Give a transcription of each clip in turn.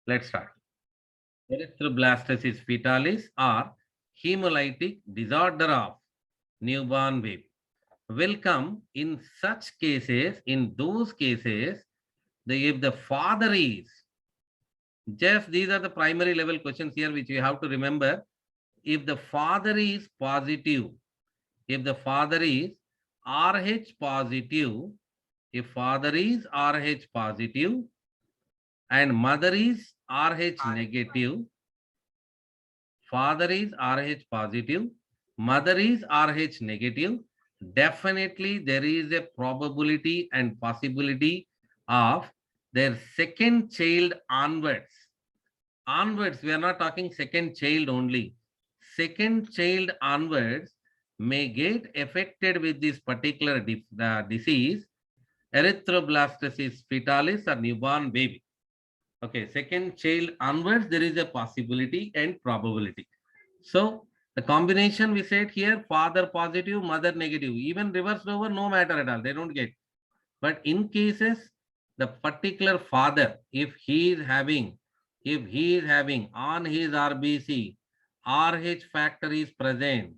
Let's start. Erythroblastosis fetalis or hemolytic disorder of newborn baby will come in such cases, in those cases, if the father is, just these are the primary level questions here which we have to remember. If the father is positive, if the father is RH positive, if father is RH positive and mother is RH negative, father is RH positive, mother is RH negative, definitely there is a probability and possibility of their second child onwards. Onwards, we are not talking second child only. Second child onwards may get affected with this particular disease, erythroblastosis fetalis or newborn baby. Okay, second child onwards, there is a possibility and probability. So the combination we said here, father positive, mother negative, even reversed over, no matter at all, they don't get. But in cases, the particular father, if he is having on his RBC, RH factor is present,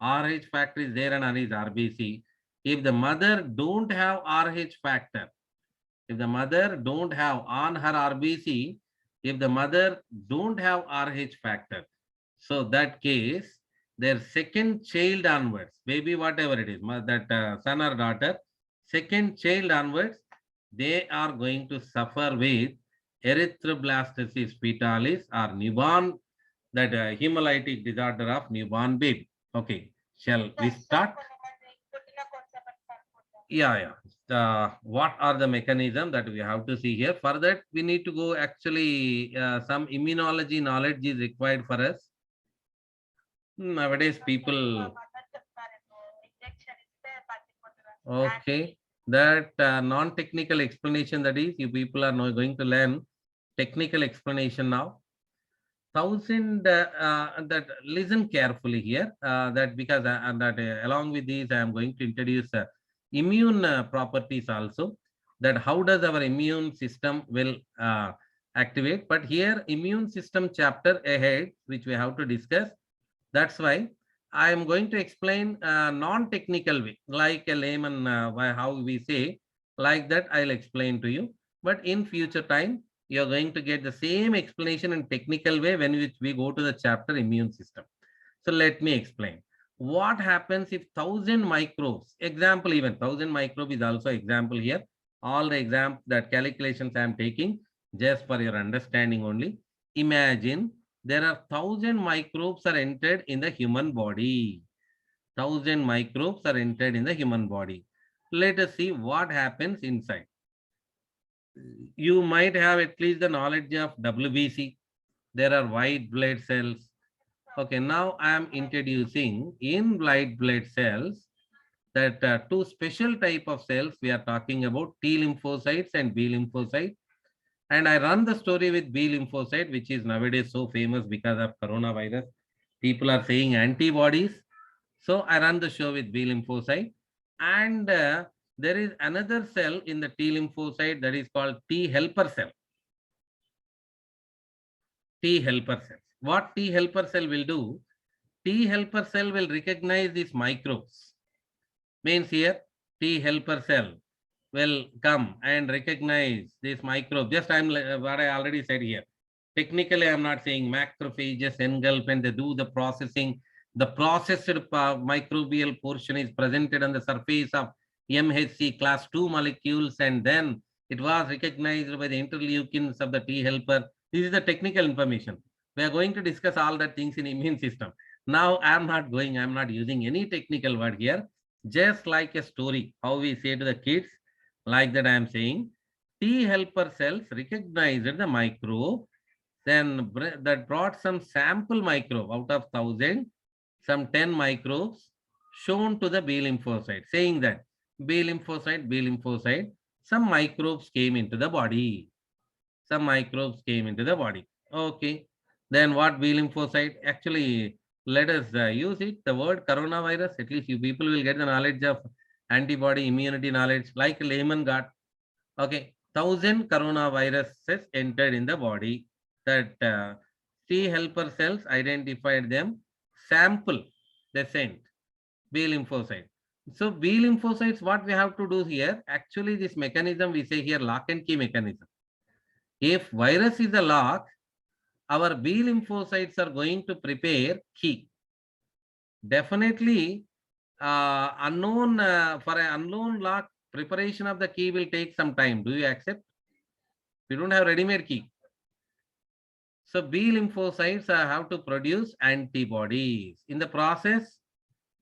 RH factor is there and on his RBC. If the mother don't have RH factor, if the mother don't have on her RBC, if the mother don't have RH factor, so that case, their second child onwards, baby whatever it is, that son or daughter, second child onwards, they are going to suffer with erythroblastosis fetalis or newborn, that hemolytic disorder of newborn baby. Okay, shall we start? Yeah. What are the mechanism that we have to see here? For that, we need to go actually, some immunology knowledge is required for us. Nowadays, people. Okay, that non-technical explanation, that is, you people are now going to learn technical explanation now. That listen carefully here, that because along with these, I am going to introduce immune properties also, that how does our immune system will activate. But here immune system chapter ahead, which we have to discuss. That's why I am going to explain non-technical way, like a layman, how we say, like that I'll explain to you. But in future time, you're going to get the same explanation in technical way when we go to the chapter immune system. So let me explain. What happens if 1,000 microbes, example, even 1,000 microbe is also example here. All the that calculations I am taking just for your understanding only. Imagine there are 1,000 microbes are entered in the human body. 1,000 microbes are entered in the human body. Let us see what happens inside. You might have at least the knowledge of WBC. There are white blood cells. Okay, now I am introducing in white blood cells that two special type of cells. We are talking about T lymphocytes and B lymphocytes. And I run the story with B lymphocyte, which is nowadays so famous because of coronavirus. People are saying antibodies. So I run the show with B lymphocyte. And there is another cell in the T lymphocyte that is called T helper cell. T helper cells. What T helper cell will do? T helper cell will recognize these microbes. Means here T helper cell will come and recognize this microbe. Just what I already said here. Technically, I'm not saying macrophages engulf and they do the processing. The processed microbial portion is presented on the surface of MHC class 2 molecules, and then it was recognized by the interleukins of the T helper. This is the technical information. We are going to discuss all that things in immune system. Now, I'm not using any technical word here. Just like a story, how we say to the kids, like that I am saying, T helper cells recognized the microbe, then that brought some sample microbe out of 1,000, some 10 microbes shown to the B lymphocyte, saying that B lymphocyte, some microbes came into the body. Some microbes came into the body. Okay. Then what B lymphocyte? Actually, let us use it. The word coronavirus, at least you people will get the knowledge of antibody immunity knowledge like layman got. Okay. 1,000 coronaviruses entered in the body. that T helper cells identified them, sample, they sent B lymphocyte. So B lymphocytes, what we have to do here, actually this mechanism we say here lock and key mechanism. If virus is a lock, our B lymphocytes are going to prepare key. Definitely unknown for an unknown lock, preparation of the key will take some time. Do you accept? We don't have ready-made key. So B lymphocytes have to produce antibodies. In the process,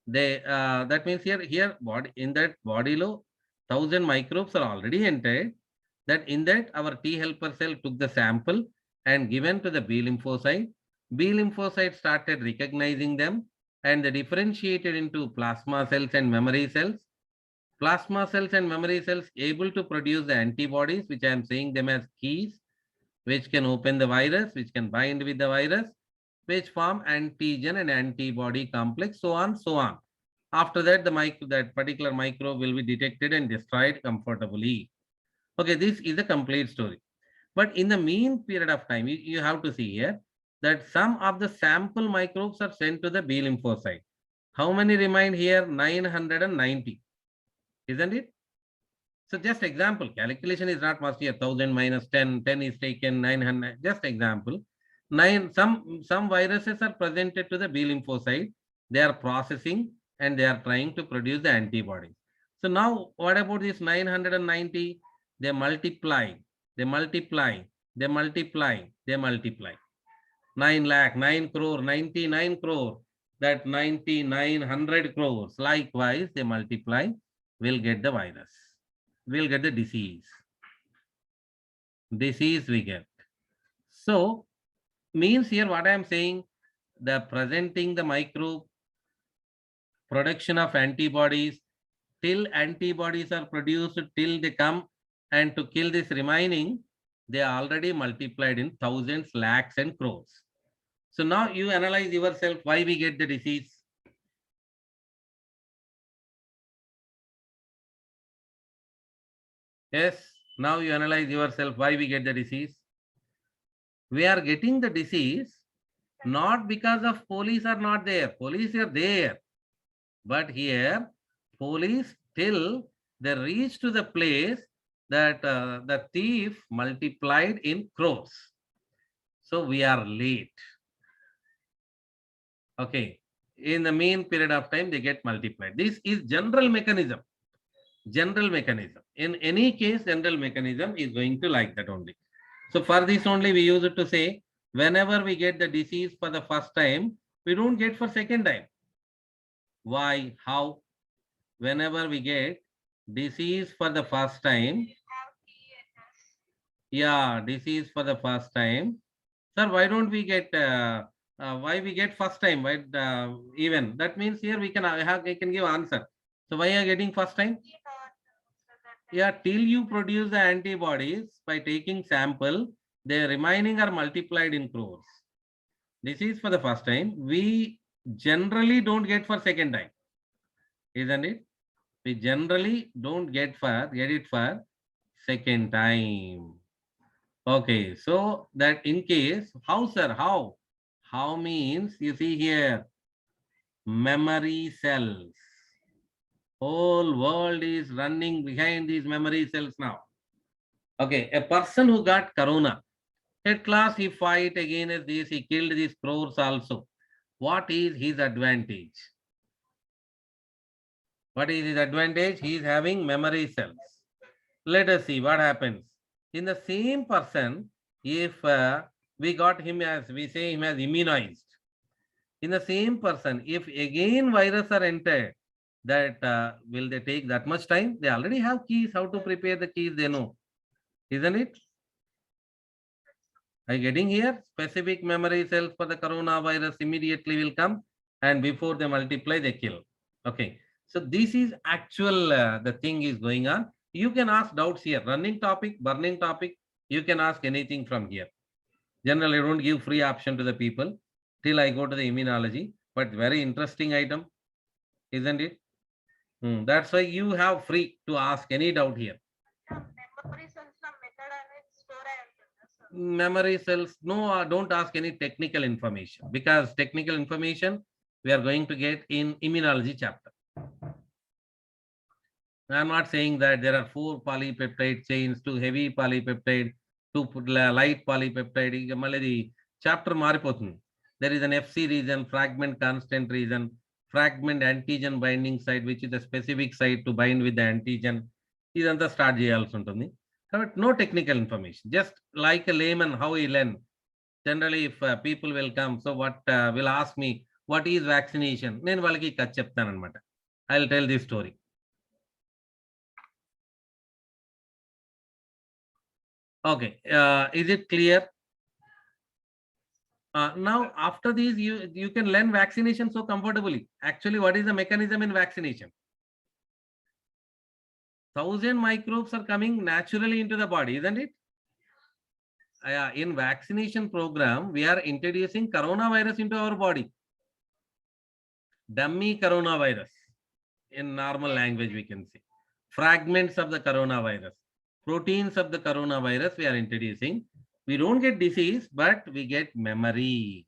they that means here body in that body low 1000 microbes are already entered. That in that our T helper cell took the sample and given to the B lymphocyte. B lymphocyte started recognizing them and they differentiated into plasma cells and memory cells. Plasma cells and memory cells able to produce the antibodies, which I am saying them as keys, which can open the virus, which can bind with the virus, which form antigen and antibody complex, so on, so on. After that, that particular microbe will be detected and destroyed comfortably. Okay, this is a complete story. But in the mean period of time, you have to see here that some of the sample microbes are sent to the B lymphocyte. How many remain here? 990, isn't it? So just example, calculation is not must here, 1000 minus 10, 10 is taken, 900, just example. Some viruses are presented to the B lymphocyte, they are processing and they are trying to produce the antibodies. So now what about this 990? They multiply, they multiply, they multiply, they multiply. 9 lakh, 9 crore, 99 crore, that 9900 crores. Likewise, they multiply, will get the virus. We'll get the disease. Disease we get. So, means here what I am saying, the presenting the microbe, production of antibodies, till antibodies are produced, till they come and to kill this remaining, they are already multiplied in thousands, lakhs and crores. So now you analyze yourself why we get the disease. Yes, now you analyze yourself why we get the disease. We are getting the disease not because of police are not there. Police are there. But here, police till they reach to the place that the thief multiplied in crores. So we are late. Okay. In the mean period of time, they get multiplied. This is general mechanism. General mechanism. In any case, general mechanism is going to like that only. So for this only we use it to say, whenever we get the disease for the first time, we don't get for second time. Why? How? Whenever we get disease for the first time, yeah, disease for the first time. Sir, why don't we get, why we get first time? Why even? That means here we can I can give answer. So why are you getting first time? Yeah, till you produce the antibodies by taking sample, the remaining are multiplied in crores. This is for the first time. We generally don't get for second time, isn't it? We generally don't get it for second time. Okay, so that in case, how sir, how? How means you see here, memory cells. Whole world is running behind these memory cells now. Okay, a person who got corona, at class he fight against this, he killed these crores also. What is his advantage? What is his advantage? He is having memory cells. Let us see what happens. In the same person, if we got him as, we say him as immunized. In the same person, if again virus are entered, that will they take that much time? They already have keys, how to prepare the keys, they know. Isn't it? Are you getting here? Specific memory cells for the coronavirus immediately will come and before they multiply, they kill. Okay. So this is actual, the thing is going on. You can ask doubts here. Running topic, burning topic, you can ask anything from here. Generally, I don't give free option to the people till I go to the immunology, but very interesting item, isn't it? That's why you have free to ask any doubt here. memory cells, no, don't ask any technical information, because technical information we are going to get in immunology chapter. I'm not saying that there are 4 polypeptide chains, 2 heavy polypeptide, 2 light polypeptide. Chapter maripotundi. There is an FC region, fragment constant region, fragment antigen binding site, which is the specific site to bind with the antigen. Idantha start cheyalsi untundi. But no technical information. Just like a layman, how he learn. Generally, if people will come, so what will ask me, what is vaccination? Nenu vallaki kach cheptanu anamata. I'll tell this story. Okay, is it clear? Now, after these, you can learn vaccination so comfortably. Actually, what is the mechanism in vaccination? 1,000 microbes are coming naturally into the body, isn't it? In vaccination program, we are introducing coronavirus into our body. Dummy coronavirus. In normal language, we can say. Fragments of the coronavirus. Proteins of the coronavirus we are introducing. We don't get disease, but we get memory.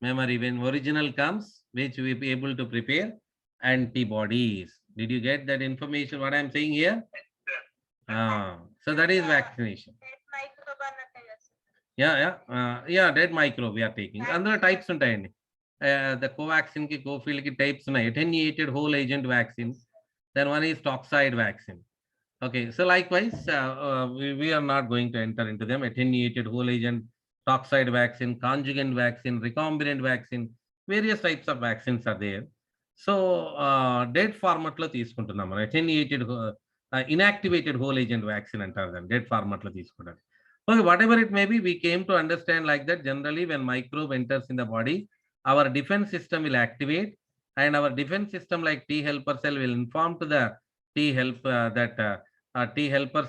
Memory, when original comes, which we be able to prepare antibodies. Did you get that information, what I'm saying here? So that is vaccination. Yeah, dead microbe we are taking. Under types untayandi. The Covaxin ki, Cofield ki types unnai. Attenuated whole agent vaccine. Then one is toxoid vaccine. Okay, so likewise, we are not going to enter into them. Attenuated whole agent, toxoid vaccine, conjugate vaccine, recombinant vaccine, various types of vaccines are there. So, dead format lo తీసుకుంటున్నాం. Attenuated, inactivated whole agent vaccine అంటారు దాన్ని. Dead format lo తీసుకుంటారు. Okay, whatever it may be, we came to understand like that. Generally, when microbe enters in the body, our defense system will activate, and our defense system, like T helper cell, will inform to the T helper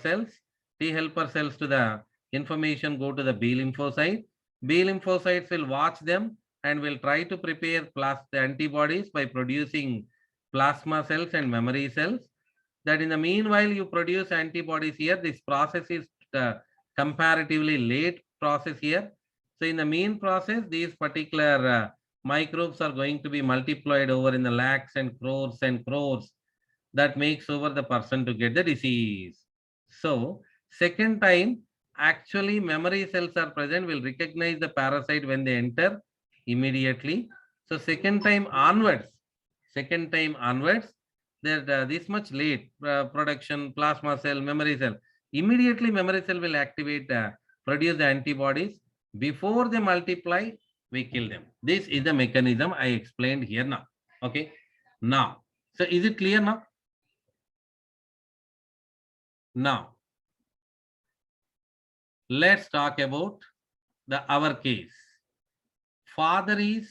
cells. T helper cells to the information go to the B lymphocyte. B lymphocytes will watch them and will try to prepare the antibodies by producing plasma cells and memory cells. That in the meanwhile you produce antibodies here. This process is comparatively late process here. So in the mean process, these particular microbes are going to be multiplied over in the lakhs and crores. That makes over the person to get the disease. So second time, actually memory cells are present, will recognize the parasite when they enter immediately. So second time onwards, that this much late production, plasma cell, memory cell, immediately memory cell will activate, produce the antibodies. Before they multiply, we kill them. This is the mechanism I explained here now. Okay, now, so is it clear now? Now, let's talk about our case. Father is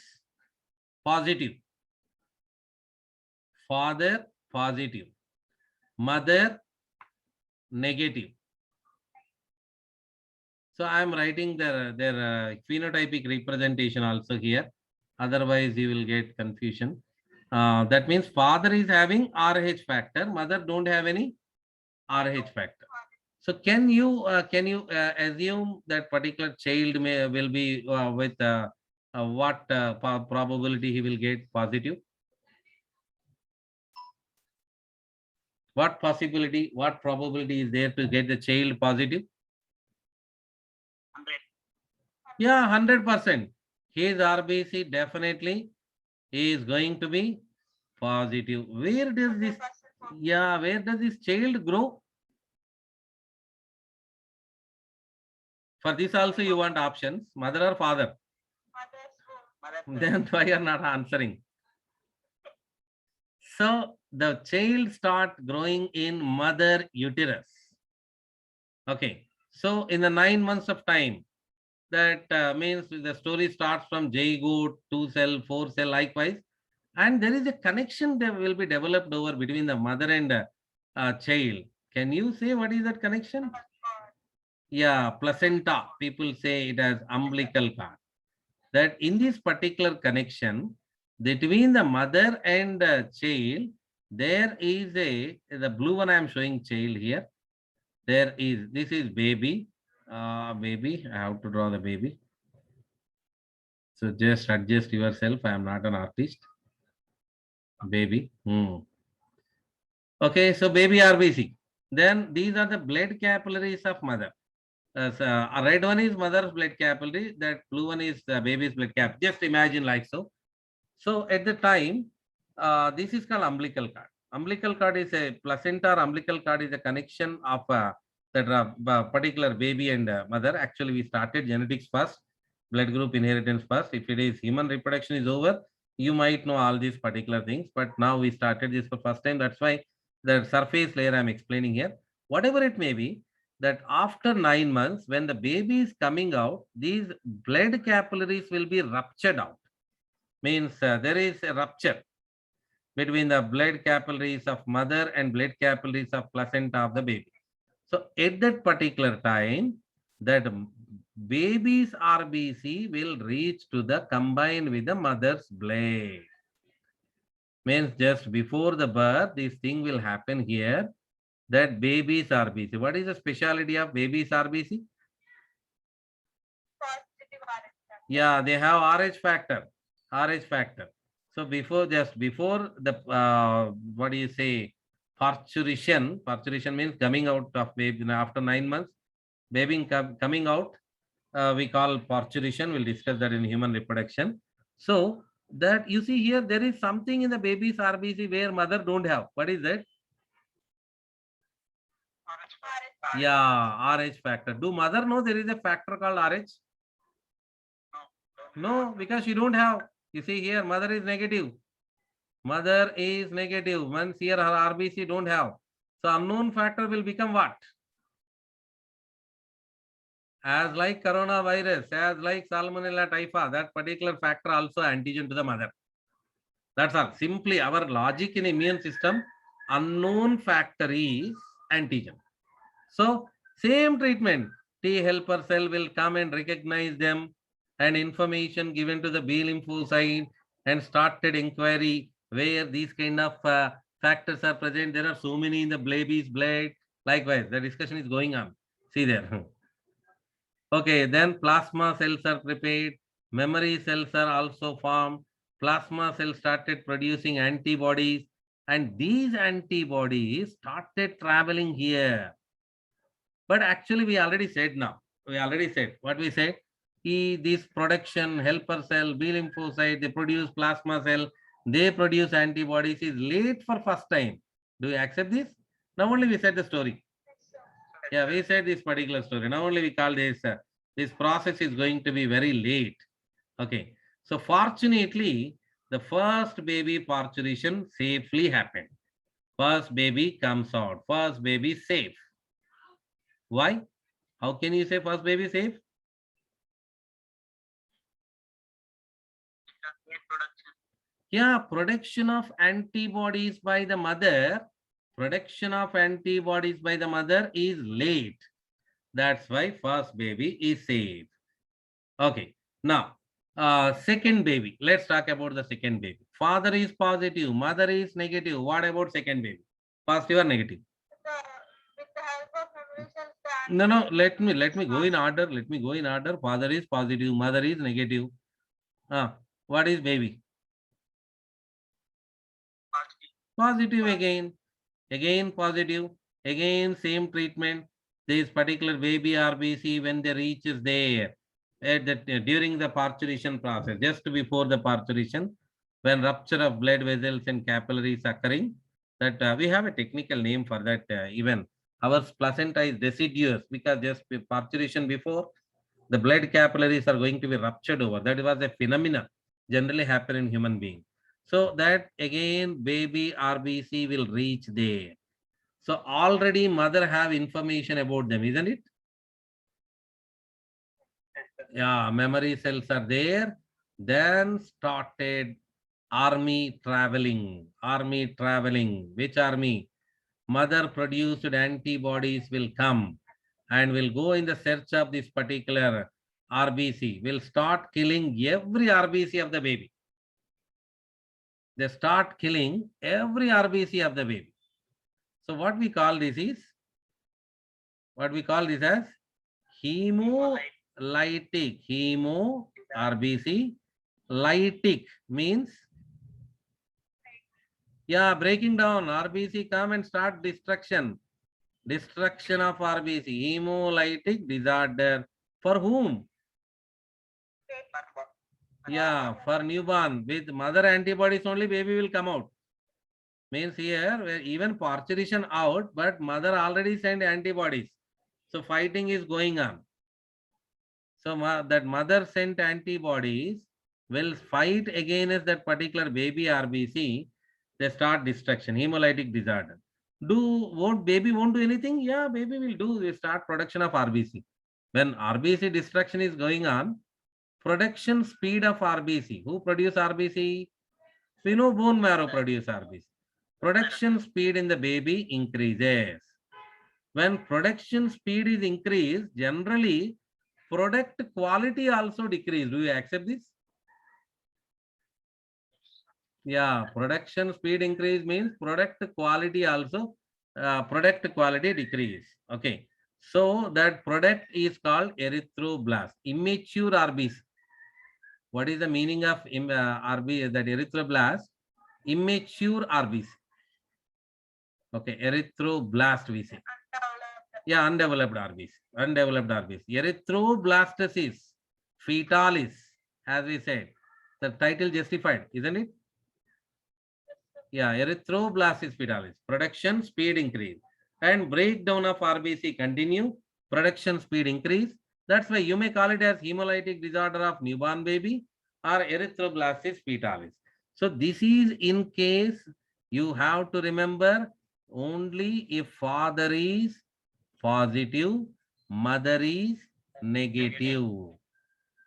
positive. Father positive. Mother negative. So I am writing their phenotypic representation also here. Otherwise, you will get confusion. That means father is having RH factor. Mother don't have any RH factor. So can you assume that particular child will be with what probability he will get positive? What possibility, what probability is there to get the child positive? 100. Yeah, 100%. His RBC definitely is going to be positive. Where does this? Yeah, where does this child grow? For this also you want options, mother or father? Mother. Then why you are not answering? So the child start growing in mother uterus. Okay, so in the 9 months of time, that means the story starts from zygote, 2 cell, 4 cell, likewise, and there is a connection that will be developed over between the mother and child. Can you say what is that connection? Yeah, placenta. People say it as umbilical cord. That in this particular connection between the mother and the child, there is the blue one I am showing child here. There is, this is baby. Baby, I have to draw the baby. So just adjust yourself. I am not an artist. Baby. Okay, so baby RBC. Then these are the blood capillaries of mother. A red one is mother's blood capillary. That blue one is baby's blood cap. Just imagine like so. So at the time, this is called umbilical cord. Umbilical cord is a placenta. Or umbilical cord is a connection of that particular baby and mother. Actually, we started genetics first, blood group inheritance first. If it is human reproduction is over, you might know all these particular things. But now we started this for first time. That's why the surface layer I'm explaining here. Whatever it may be, that after 9 months, when the baby is coming out, these blood capillaries will be ruptured out. Means there is a rupture between the blood capillaries of mother and blood capillaries of placenta of the baby. So at that particular time, that baby's RBC will reach to the combine with the mother's blood. Means just before the birth, this thing will happen here. That baby's RBC. What is the specialty of baby's RBC? Yeah, they have RH factor. RH factor. So just before the what do you say, parturition means coming out of baby after 9 months, baby coming out, we call parturition. We'll discuss that in human reproduction. So that you see here, there is something in the baby's RBC where mother don't have. What is that? Yeah, RH factor. Do mother know there is a factor called RH? No, because she don't have. You see here, mother is negative. Mother is negative. Once here her RBC don't have. So unknown factor will become what? As like coronavirus, as like Salmonella typhi, that particular factor also antigen to the mother. That's all. Simply our logic in immune system, unknown factor is antigen. So same treatment, T helper cell will come and recognize them, and information given to the B lymphocyte and started inquiry where these kind of factors are present. There are so many in the baby's blood. Likewise, the discussion is going on. See there. Okay, then plasma cells are prepared. Memory cells are also formed. Plasma cells started producing antibodies, and these antibodies started traveling here. But actually, we already said now. We already said what we said. This production helper cell, B lymphocyte, they produce plasma cell, they produce antibodies is late for first time. Do you accept this? Now only we said the story. Yeah, we said this particular story. Now only we call this process is going to be very late. Okay. So fortunately, the first baby parturition safely happened. First baby comes out. First baby safe. Why? How can you say first baby safe? Yeah, production of antibodies by the mother. Production of antibodies by the mother is late. That's why first baby is safe. Okay. Now, second baby. Let's talk about the second baby. Father is positive, mother is negative. What about second baby? Positive or negative? No. Let me go in order. Let me go in order. Father is positive, mother is negative. What is baby? Positive again. Again positive. Again same treatment. This particular baby RBC when they reaches there at during the parturition process, just before the parturition, when rupture of blood vessels and capillaries occurring, that we have a technical name for that even. Our placenta is deciduous because just parturition before, the blood capillaries are going to be ruptured over. That was a phenomena generally happen in human being. So that again baby RBC will reach there. So already mother have information about them, isn't it? Yeah, memory cells are there. Then started army traveling. Army traveling. Which army? Mother produced antibodies will come and will go in the search of this particular RBC. Will start killing every RBC of the baby. They start killing every RBC of the baby. So what we call this is, what we call this as Hemolytic. Hemo, RBC. Lytic means, yeah, breaking down. RBC come and start destruction. Destruction of RBC. Hemolytic disorder. For whom? Yeah, for newborn. With mother antibodies only baby will come out. Means here where even parturition out, but mother already sent antibodies. So fighting is going on. So that mother sent antibodies will fight against that particular baby RBC. They start destruction, hemolytic disorder. Won't baby won't do anything? Yeah, baby will do. They start production of RBC. When RBC destruction is going on, production speed of RBC. Who produce RBC? We know bone marrow produce RBC. Production speed in the baby increases. When production speed is increased, generally product quality also decrease. Do you accept this? Yeah, production speed increase means product quality also, product quality decrease. Okay. So that product is called erythroblast, immature RBC. What is the meaning of RB, that erythroblast? Immature RBC. Okay, erythroblast we say. Yeah, undeveloped RBC. Undeveloped RBC. Erythroblastosis fetalis, as we said. The title justified, isn't it? Yeah, erythroblastosis fetalis. Production speed increase. And breakdown of RBC continue. Production speed increase. That's why you may call it as hemolytic disorder of newborn baby or erythroblastosis fetalis. So this is in case you have to remember only if father is positive, mother is negative.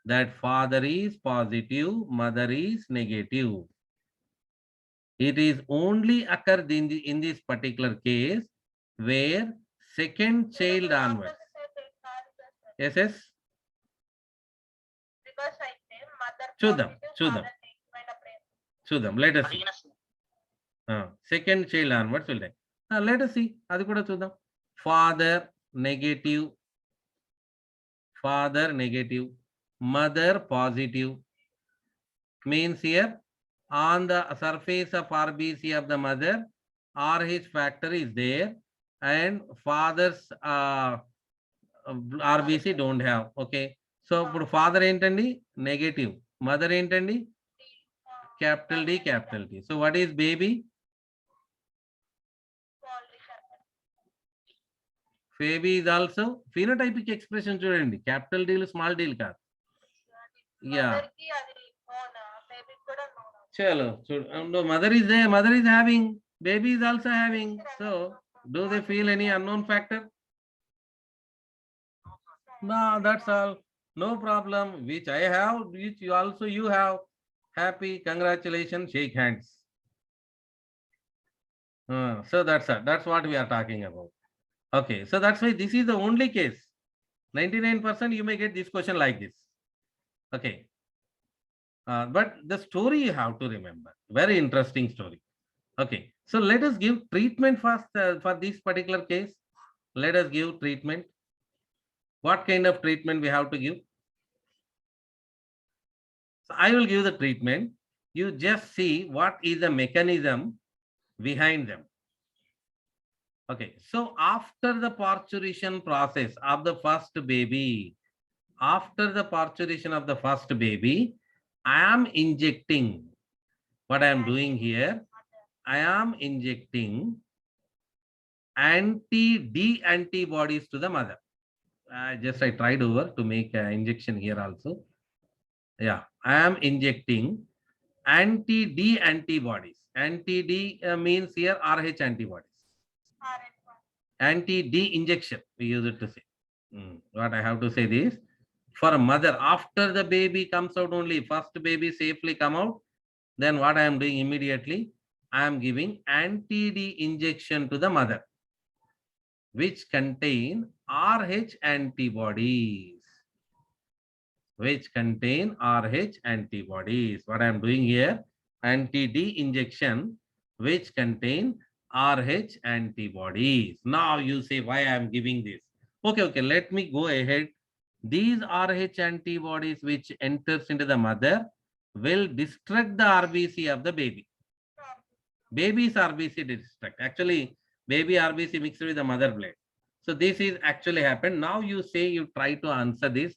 That father is positive, mother is negative. It is only occurred in this particular case where second child onwards. Yes, yes. Chudam. Let us see. Second child onwards will take. Let us see. Adi kuda chudam. Father negative, mother positive. Means here on the surface of RBC of the mother, RH factor is there and father's RBC don't have. Okay. So father entandi negative, mother entandi capital D, capital T. So what is baby? Baby is also phenotypic expression chudandi, capital D small d kaadu. Yeah. Chalo, no, mother is there, mother is having, baby is also having. So do they feel any unknown factor? No, that's all. No problem. Which I have, which you also you have. Happy, congratulations, shake hands. So that's it. That's what we are talking about. Okay, so that's why this is the only case. 99% you may get this question like this. Okay. But the story you have to remember. Very interesting story. Okay, so let us give treatment first for this particular case. Let us give treatment. What kind of treatment we have to give? So I will give the treatment. You just see what is the mechanism behind them. Okay, so after the parturition process of the first baby, after the parturition of the first baby, I am injecting. What I am doing here, I am injecting anti-D antibodies to the mother. I tried over to make an injection here also. Yeah, I am injecting anti-D antibodies. Anti-D means here RH antibodies. Anti-D injection, we use it to say. What I have to say this, for a mother, after the baby comes out only, first baby safely come out, then what I am doing immediately, I am giving anti-D injection to the mother, which contain RH antibodies. Which contain RH antibodies. What I am doing here, anti-D injection, which contain RH antibodies. Now you say why I am giving this. Okay, let me go ahead these Rh antibodies which enters into the mother will destruct the RBC of the baby. Baby's RBC destruct. Actually, baby RBC mixed with the mother blood. So this is actually happened. Now you say you try to answer this.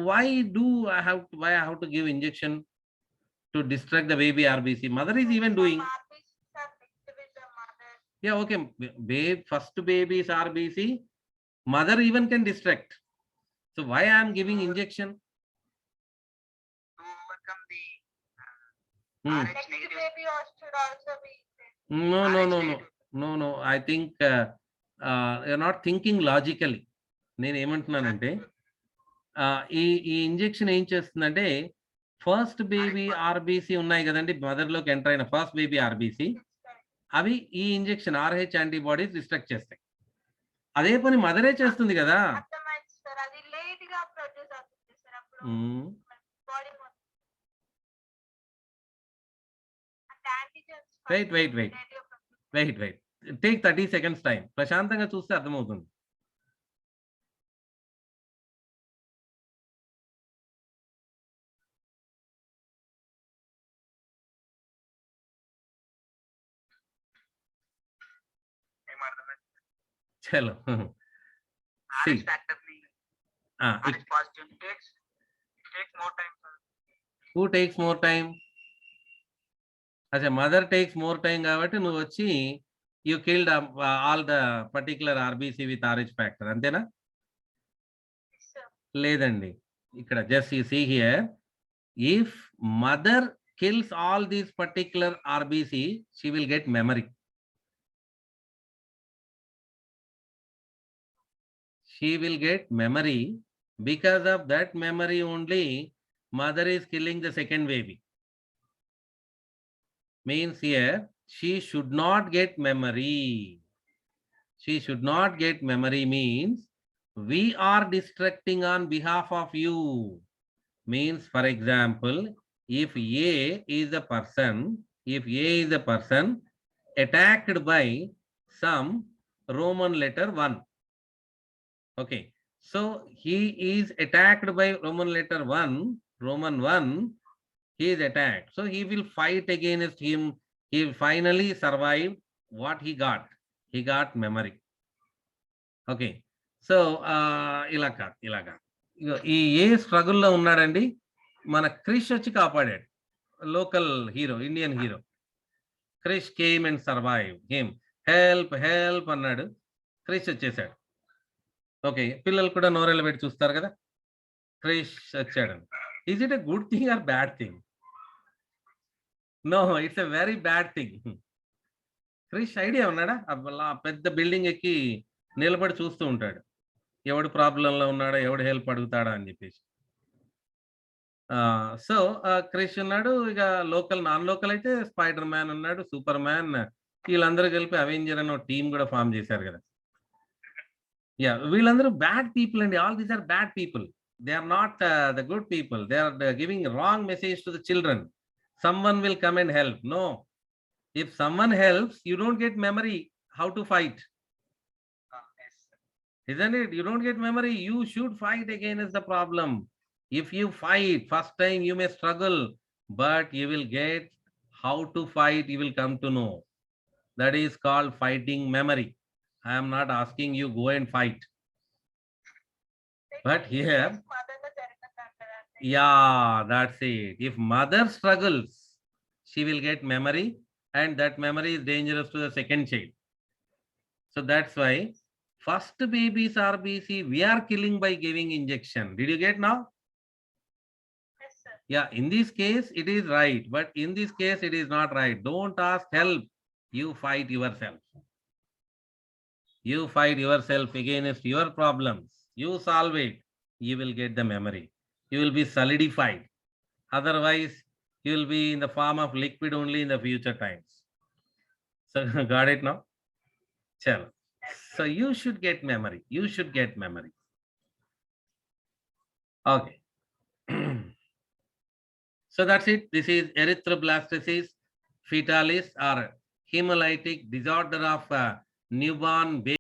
Why I have to give injection to distract the baby RBC? Mother is even doing. Yeah, okay. First baby's RBC, mother even can distract. So why I am giving injection? To overcome the Rh negative. Baby should also be. No. I think you're not thinking logically. నేను ఏమంటున్నానంటే ఈ injection ఏం చేస్తుందంటే first baby RBC ఉన్నాయి కదండి మదర్లోకి enter అయిన first baby RBC అవి ఈ ఇంజెక్షన్ ఆర్హెచ్ యాంటీబాడీస్ డిస్ట్రక్ట్ చేస్తాయి. అదే పని మదరే చేస్తుంది కదా. Wait take 30 seconds time. ప్రశాంతంగా చూస్తే అర్థమవుతుంది. చలో Rh factor Rh positive takes more time. Who takes more time? అచ్చా మదర్ టేక్స్ మోర్ టైం కాబట్టి నువ్వు వచ్చి you killed all the particular RBC with Rh factor అంతేనా? లేదండి, ఇక్కడ just you see here if mother kills all these particular RBC, she will get memory. She will get memory. Because of that memory only, mother is killing the second baby. Means here, she should not get memory. She should not get memory means we are distracting on behalf of you. Means, for example, if A is a person attacked by some Roman letter 1. Okay. So he is attacked by Roman letter 1, Roman 1, he is attacked. So he will fight against him. He will finally survive. What he got? He got memory. Okay. So, ఇలాగా ఈ ఏ స్ట్రగుల్లో ఉన్నాడండి మన క్రిష్ వచ్చి కాపాడాడు. Local hero, Indian hero Krish came and survive him. Help అన్నాడు, క్రిష్ వచ్చేసాడు. Okay, పిల్లలు కూడా నోరెళ్ళ పెట్టి చూస్తారు కదా, క్రిష్ వచ్చాడు. Is it a good thing or bad thing? No, it's a very bad thing. Krish idea ఉన్నాడా? పెద్ద బిల్డింగ్ ఎక్కి నిలబడి చూస్తూ ఉంటాడు, ఎవడు ప్రాబ్లంలో ఉన్నాడా, ఎవడు హెల్ప్ అడుగుతాడా అని చెప్పేసి. సో క్రిష్ ఉన్నాడు, ఇక లోకల్ నాన్ లోకల్ అయితే స్పైడర్ మ్యాన్ ఉన్నాడు, సూపర్ మ్యాన్, వీళ్ళందరూ కలిపి అవెంజర్ అనే టీం కూడా ఫామ్ చేశారు కదా. యా, వీళ్ళందరూ బ్యాడ్ పీపుల్ అండి. All these are bad people. They are not the good people. They are giving wrong message to the children. Someone will come and help. No, if someone helps, you don't get memory how to fight. Isn't it? You don't get memory. You should fight against the problem. If you fight, first time you may struggle, but you will get how to fight. You will come to know. That is called fighting memory. I am not asking you go and fight. But here, yeah, that's it. If mother struggles, she will get memory, and that memory is dangerous to the second child. So that's why first baby's RBC we are killing by giving injection. Did you get now? Yes, sir. Yeah, in this case it is right, but in this case it is not right. Don't ask help. You fight yourself. You fight yourself against your problems. You solve it. You will get the memory. You will be solidified. Otherwise, you will be in the form of liquid only in the future times. So, got it now? Chalo. So, you should get memory. You should get memory. Okay. So, that's it. This is erythroblastosis fetalis or hemolytic disorder of newborn baby.